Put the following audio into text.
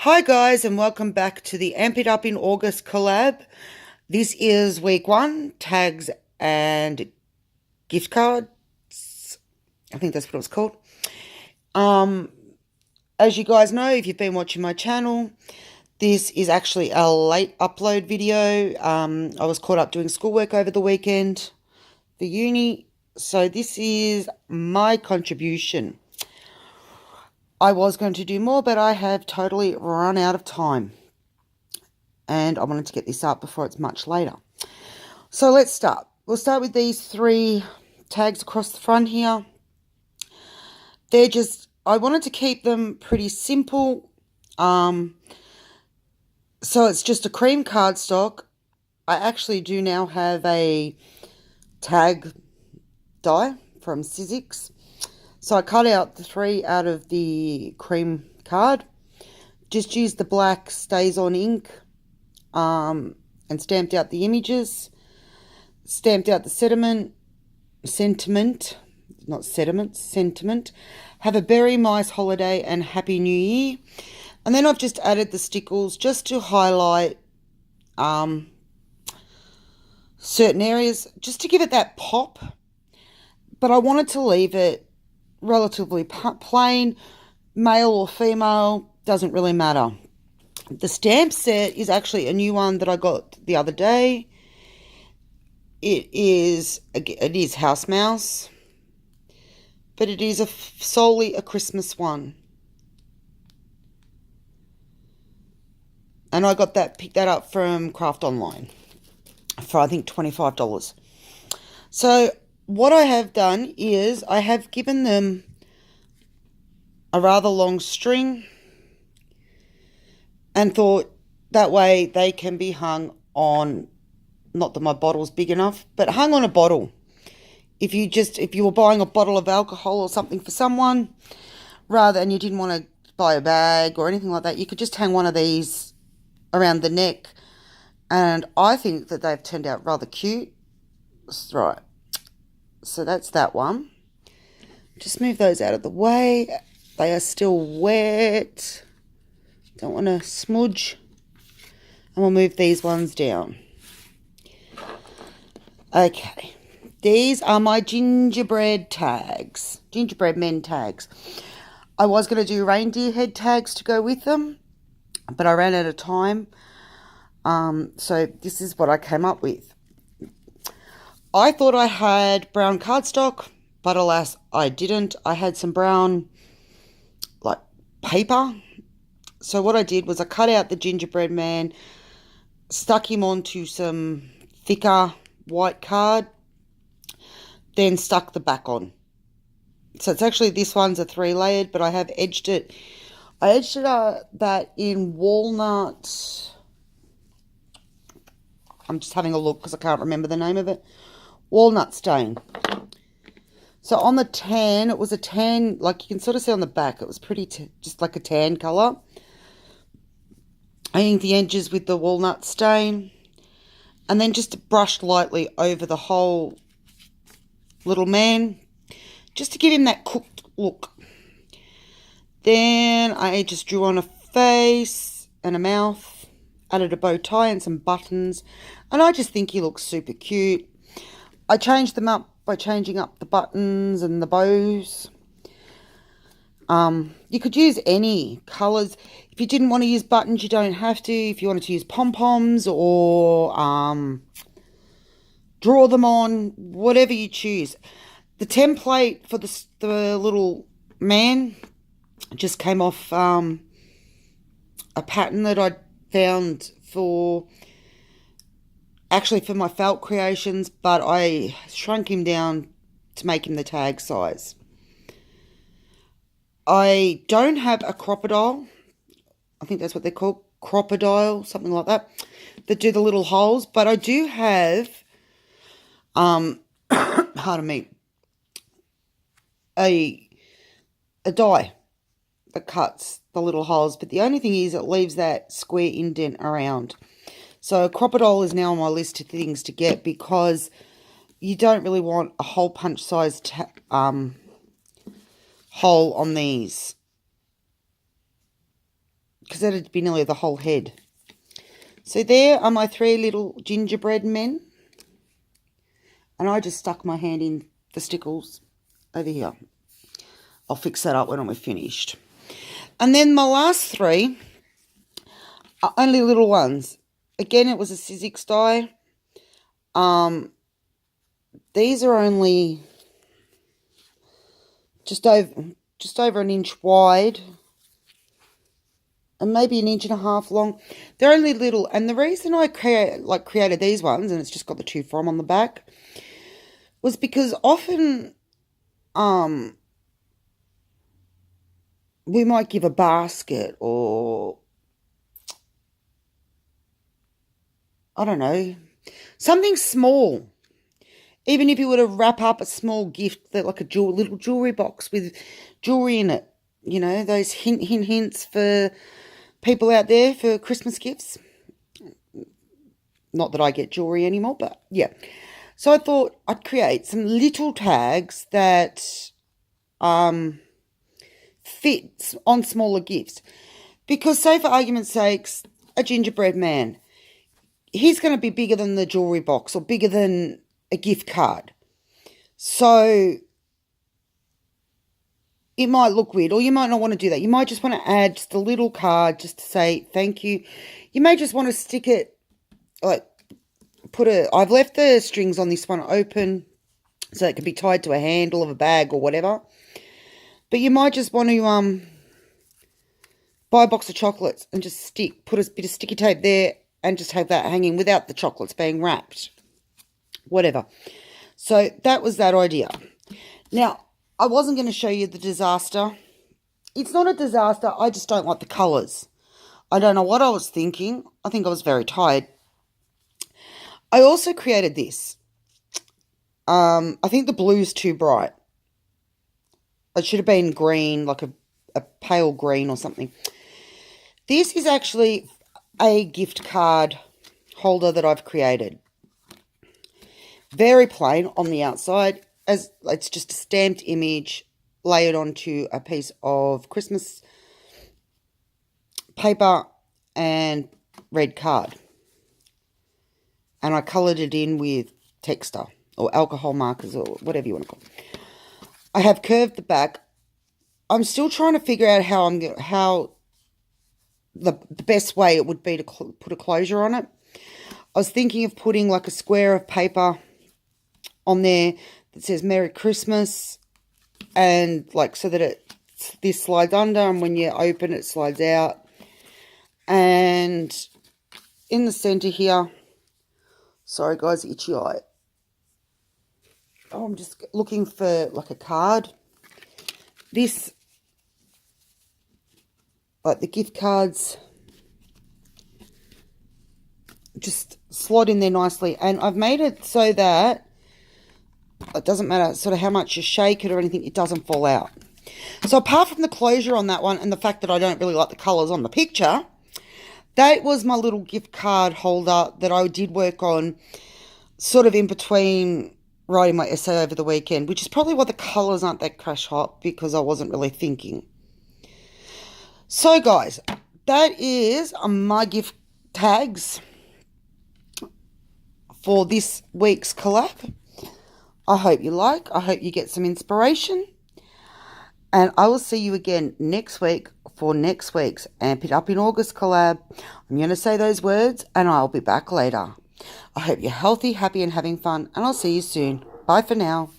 Hi guys, and welcome back to the Amp It Up in August collab. This is week 1, tags and gift cards. I think that's what it was called. As you guys know, if you've been watching my channel, this is actually a late upload video. I was caught up doing schoolwork over the weekend for uni, so this is my contribution. I was going to do more, but I have totally run out of time. And I wanted to get this up before it's much later. So let's start. We'll start with these 3 tags across the front here. They're just, I wanted to keep them pretty simple. So it's just a cream cardstock. I actually do now have a tag die from Sizzix. So I cut out the 3 out of the cream card. Just used the black Stays On ink and stamped out the images. Stamped out the sentiment. Have a very nice holiday and Happy New Year. And then I've just added the stickles just to highlight certain areas, just to give it that pop. But I wanted to leave it relatively plain, male or female, doesn't really matter. The stamp set is actually a new one that I got the other day. It is House Mouse, but it is solely a Christmas one. And I picked that up from Craft Online for I think $25. So what I have done is I have given them a rather long string and thought that way they can be hung on, not that my bottle's big enough, but hung on a bottle. If you were buying a bottle of alcohol or something for someone, and you didn't want to buy a bag or anything like that, you could just hang one of these around the neck. And I think that they've turned out rather cute. Right. So that's that one. Just move those out of the way. They are still wet. Don't want to smudge. And we'll move these ones down. Okay. These are my gingerbread tags. Gingerbread men tags. I was going to do reindeer head tags to go with them, but I ran out of time. So this is what I came up with. I thought I had brown cardstock, but alas, I didn't. I had some brown, paper. So what I did was I cut out the gingerbread man, stuck him onto some thicker white card, then stuck the back on. So it's actually, this one's a 3-layered, but I have edged it. I edged it that in walnut. I'm just having a look because I can't remember the name of it. Walnut stain. So on the tan, it was a tan, like you can sort of see on the back, it was pretty, just like a tan colour. I inked the edges with the walnut stain and then just brushed lightly over the whole little man, just to give him that cooked look. Then I just drew on a face and a mouth, added a bow tie and some buttons, and I just think he looks super cute. I changed them up by changing up the buttons and the bows. You could use any colours. If you didn't want to use buttons, you don't have to. If you wanted to use pom-poms or draw them on, whatever you choose. The template for the little man just came off a pattern that I found for my felt creations, but I shrunk him down to make him the tag size. I don't have a crocodile. I think that's what they're called, crocodile, something like that do the little holes, but I do have, pardon me, a die that cuts the little holes, but the only thing is it leaves that square indent around. So crocodile is now on my list of things to get, because you don't really want a hole punch sized hole on these. because that'd be nearly the whole head. So there are my 3 little gingerbread men. And I just stuck my hand in the stickles over here. I'll fix that up when I'm finished. And then my last 3 are only little ones. Again, it was a Sizzix die. These are only just over an inch wide and maybe an inch and a half long. They're only little, and the reason I created these ones, and it's just got the 2 from on the back, was because often we might give a basket or, I don't know, something small. Even if you were to wrap up a small gift, that like a little jewellery box with jewellery in it, you know, those hints for people out there for Christmas gifts. Not that I get jewellery anymore, but yeah. So I thought I'd create some little tags that fit on smaller gifts. Because say for argument's sakes, a gingerbread man, he's going to be bigger than the jewellery box or bigger than a gift card. So it might look weird, or you might not want to do that. You might just want to add just a little card just to say thank you. You may just want to stick it, like I've left the strings on this one open so it can be tied to a handle of a bag or whatever. But you might just want to buy a box of chocolates and just put a bit of sticky tape there and just have that hanging without the chocolates being wrapped. Whatever. So that was that idea. Now, I wasn't going to show you the disaster. It's not a disaster. I just don't like the colours. I don't know what I was thinking. I think I was very tired. I also created this. I think the blue's too bright. It should have been green, like a pale green or something. This is actually a gift card holder that I've created. Very plain on the outside, as it's just a stamped image layered onto a piece of Christmas paper and red card. And I coloured it in with texture or alcohol markers or whatever you want to call it. I have curved the back. I'm still trying to figure out how the best way it would be to put a closure on it. I was thinking of putting like a square of paper on there that says Merry Christmas, and like so that this slides under, and when you open it slides out. And in the center here, sorry guys, itchy eye. Oh, I'm just looking for like a card. This, like the gift cards, just slot in there nicely. And I've made it so that it doesn't matter sort of how much you shake it or anything, it doesn't fall out. So apart from the closure on that one and the fact that I don't really like the colours on the picture, that was my little gift card holder that I did work on sort of in between writing my essay over the weekend, which is probably why the colours aren't that crash hot, because I wasn't really thinking. So guys, that is my gift tags for this week's collab. I hope you like. I hope you get some inspiration. And I will see you again next week for next week's Amp It Up in August collab. I'm going to say those words and I'll be back later. I hope you're healthy, happy and having fun, and I'll see you soon. Bye for now.